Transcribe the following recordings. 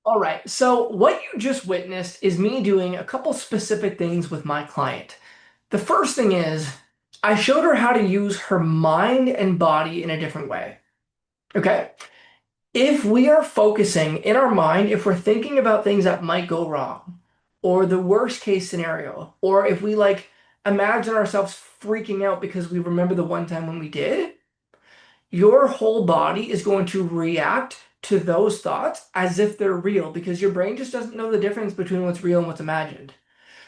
All right, so what you just witnessed is me doing a couple specific things with my client. The first thing is I showed her how to use her mind and body in a different way. Okay? If we are focusing in our mind, if we're thinking about things that might go wrong, or the worst case scenario, or if we like imagine ourselves freaking out because we remember the one time when we did, your whole body is going to react to those thoughts as if they're real because your brain just doesn't know the difference between what's real and what's imagined.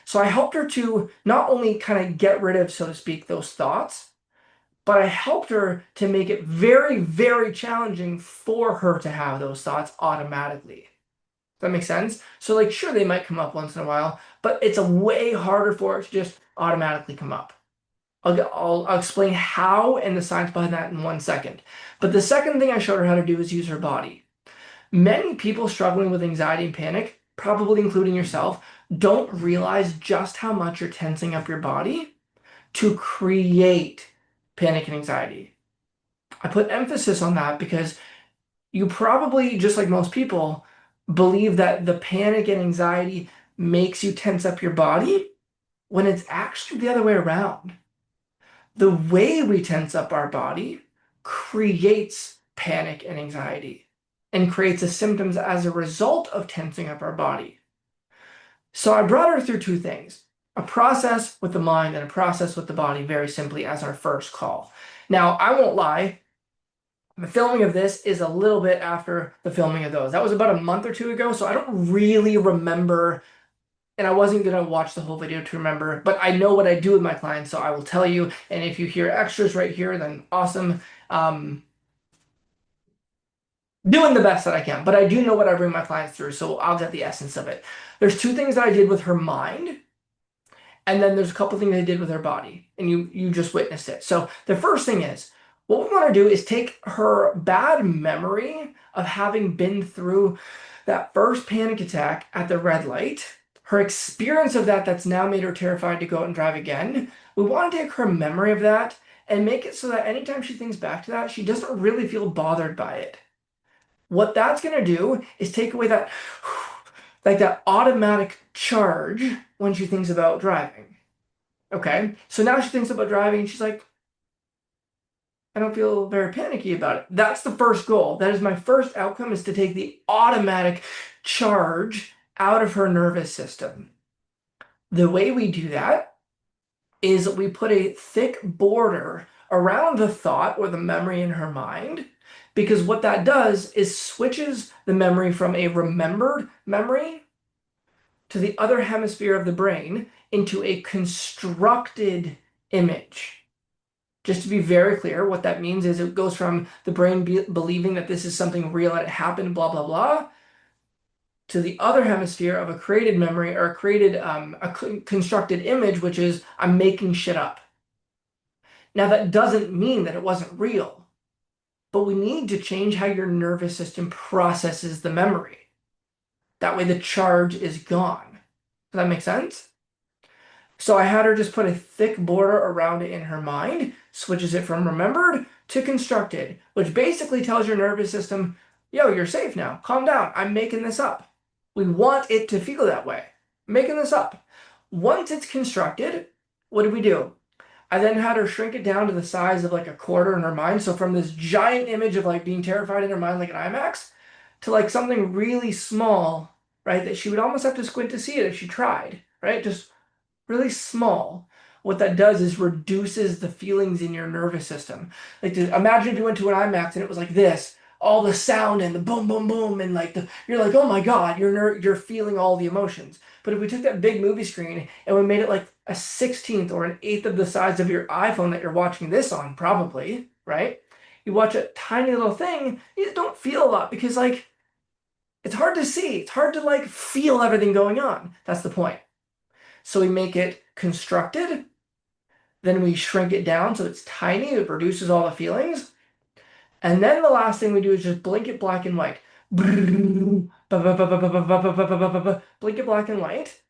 So I helped her to not only kind of get rid of, so to speak, those thoughts, but I helped her to make it very, very challenging for her to have those thoughts automatically. Does that make sense? So, like, sure, they might come up once in a while, but it's a way harder for it to just automatically come up. I'll explain how and the science behind that in 1 second. But the second thing I showed her how to do is use her body. Many people struggling with anxiety and panic, probably including yourself, don't realize just how much you're tensing up your body to create panic and anxiety. I put emphasis on that because you probably, just like most people, believe that the panic and anxiety makes you tense up your body when it's actually the other way around. The way we tense up our body creates panic and anxiety and creates the symptoms as a result of tensing up our body. So I brought her through two things, a process with the mind and a process with the body, very simply as our first call. Now, I won't lie, the filming of this is a little bit after the filming of those. That was about a month or two ago, so I don't really remember, and I wasn't going to watch the whole video to remember, but I know what I do with my clients, so I will tell you. And if you hear extras right here, then awesome. Doing the best that I can, but I do know what I bring my clients through, so I'll get the essence of it. There's two things that I did with her mind, and then there's a couple things I did with her body, and you just witnessed it. So the first thing is, what we want to do is take her bad memory of having been through that first panic attack at the red light, her experience of that that's now made her terrified to go out and drive again. We want to take her memory of that and make it so that anytime she thinks back to that, she doesn't really feel bothered by it. What that's going to do is take away that like that automatic charge when she thinks about driving. Okay? So now she thinks about driving and she's like, I don't feel very panicky about it. That's the first goal. That is my first outcome, is to take the automatic charge out of her nervous system. The way we do that is we put a thick border around the thought or the memory in her mind, because what that does is switches the memory from a remembered memory to the other hemisphere of the brain into a constructed image. Just to be very clear, what that means is it goes from the brain believing that this is something real and it happened, blah, blah, blah, to the other hemisphere of a created memory or a constructed image, which is I'm making shit up. Now, that doesn't mean that it wasn't real, but we need to change how your nervous system processes the memory. That way the charge is gone. Does that make sense? So I had her just put a thick border around it in her mind, switches it from remembered to constructed, which basically tells your nervous system, yo, you're safe now. Calm down. I'm making this up. We want it to feel that way. I'm making this up. Once it's constructed, what do we do? I then had her shrink it down to the size of like a quarter in her mind. So from this giant image of like being terrified in her mind, like an IMAX, to like something really small, right? That she would almost have to squint to see it if she tried, right? Just really small. What that does is reduces the feelings in your nervous system. Like, imagine if you went to an IMAX and it was like this, all the sound and the boom, boom, boom, and like you're like, oh my God, you're feeling all the emotions. But if we took that big movie screen and we made it like a 16th or an eighth of the size of your iPhone that you're watching this on, probably, right? You watch a tiny little thing, you don't feel a lot because like it's hard to see. It's hard to like feel everything going on. That's the point. So we make it constructed, then we shrink it down so it's tiny, it reduces all the feelings. And then the last thing we do is just blink it black and white. Blink it black and white,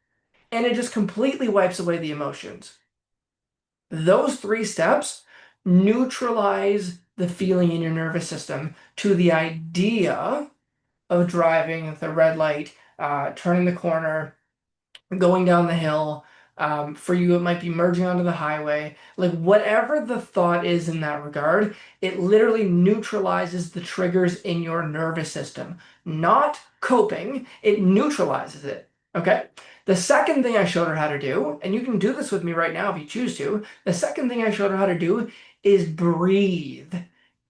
and it just completely wipes away the emotions. Those three steps neutralize the feeling in your nervous system to the idea of driving with a red light, turning the corner, going down the hill. For you, it might be merging onto the highway. Like whatever the thought is in that regard, it literally neutralizes the triggers in your nervous system. Not coping, it neutralizes it. Okay? The second thing I showed her how to do, and you can do this with me right now if you choose to, the second thing I showed her how to do is breathe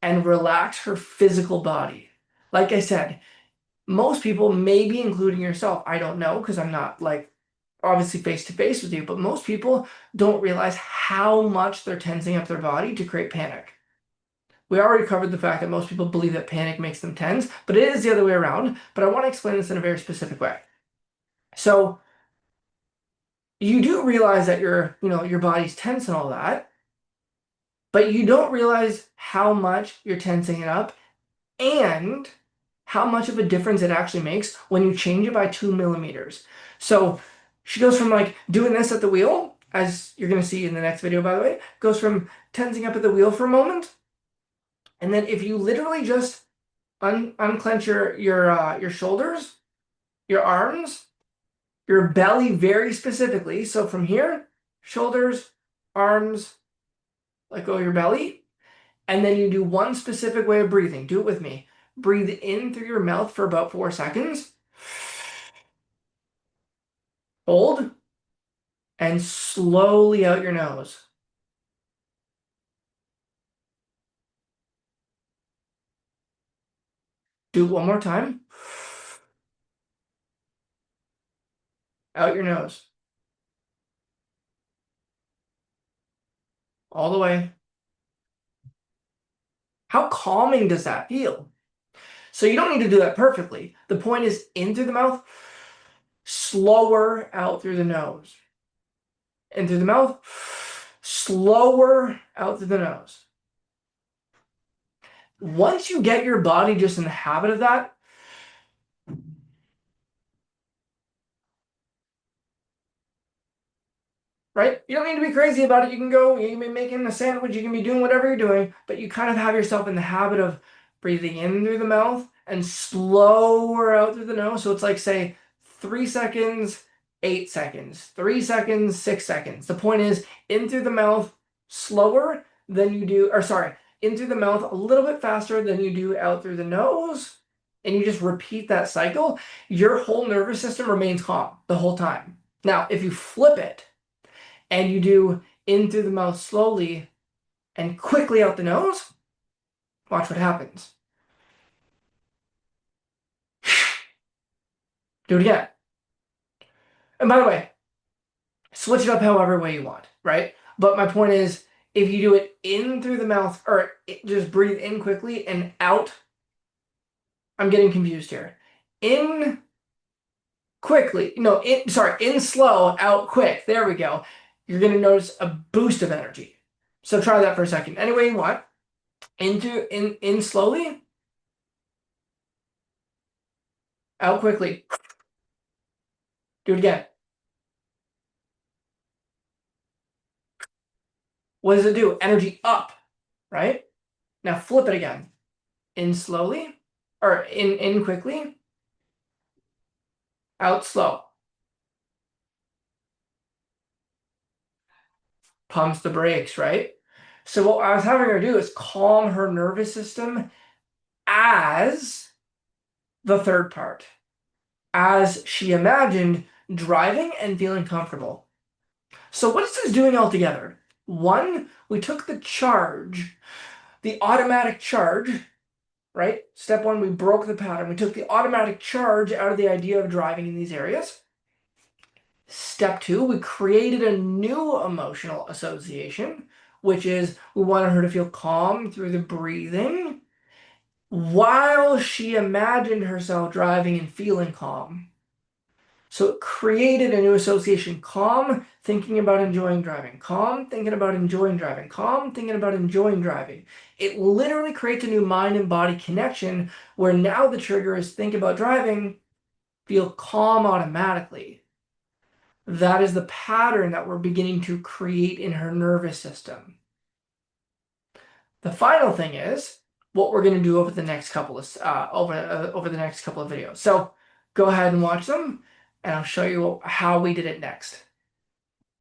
and relax her physical body. Like I said, most people, maybe including yourself, I don't know because I'm not like obviously face to face with you, but most people don't realize how much they're tensing up their body to create panic. We already covered the fact that most people believe that panic makes them tense, but it is the other way around. But I want to explain this in a very specific way. So you do realize that your body's tense and all that, but you don't realize how much you're tensing it up and how much of a difference it actually makes when you change it by 2 millimeters. So she goes from like doing this at the wheel, as you're going to see in the next video, by the way, goes from tensing up at the wheel for a moment. And then if you literally just unclench your shoulders, your arms, your belly very specifically. So from here, shoulders, arms, let go of your belly. And then you do one specific way of breathing. Do it with me. Breathe in through your mouth for about 4 seconds. Hold. And slowly out your nose. Do it one more time. Out your nose. All the way. How calming does that feel? So you don't need to do that perfectly. The point is in through the mouth, slower out through the nose. In through the mouth, slower out through the nose. Once you get your body just in the habit of that, right? You don't need to be crazy about it. You can be making a sandwich, you can be doing whatever you're doing, but you kind of have yourself in the habit of breathing in through the mouth and slower out through the nose. So it's like, say, 3 seconds, 8 seconds, 3 seconds, 6 seconds. The point is, in through the mouth slower than you do, or sorry, in through the mouth a little bit faster than you do out through the nose. And you just repeat that cycle, your whole nervous system remains calm the whole time. Now, if you flip it, and you do in through the mouth slowly and quickly out the nose, watch what happens. Do it again. And by the way, switch it up however way you want, right? But my point is, if you do it in through the mouth, or just breathe in quickly and out, I'm getting confused here. In quickly, no, in slow, out quick. There we go. You're going to notice a boost of energy. So try that for a second. Any way you want. In slowly, out quickly. Do it again. What does it do? Energy up, right? Now flip it again. In slowly, or in quickly, out slow. Pumps the brakes, right? So what I was having her do is calm her nervous system as the third part, as she imagined driving and feeling comfortable. So what is this doing altogether? One, we took the charge, the automatic charge, right? Step one, we broke the pattern. We took the automatic charge out of the idea of driving in these areas. Step two, we created a new emotional association, which is we wanted her to feel calm through the breathing while she imagined herself driving and feeling calm. So it created a new association. Calm, thinking about enjoying driving. Calm, thinking about enjoying driving. Calm, thinking about enjoying driving. It literally creates a new mind and body connection where now the trigger is think about driving, feel calm automatically. That is the pattern that we're beginning to create in her nervous system. The final thing is, what we're gonna do over the next couple of over the next couple of videos. So go ahead and watch them, and I'll show you how we did it next.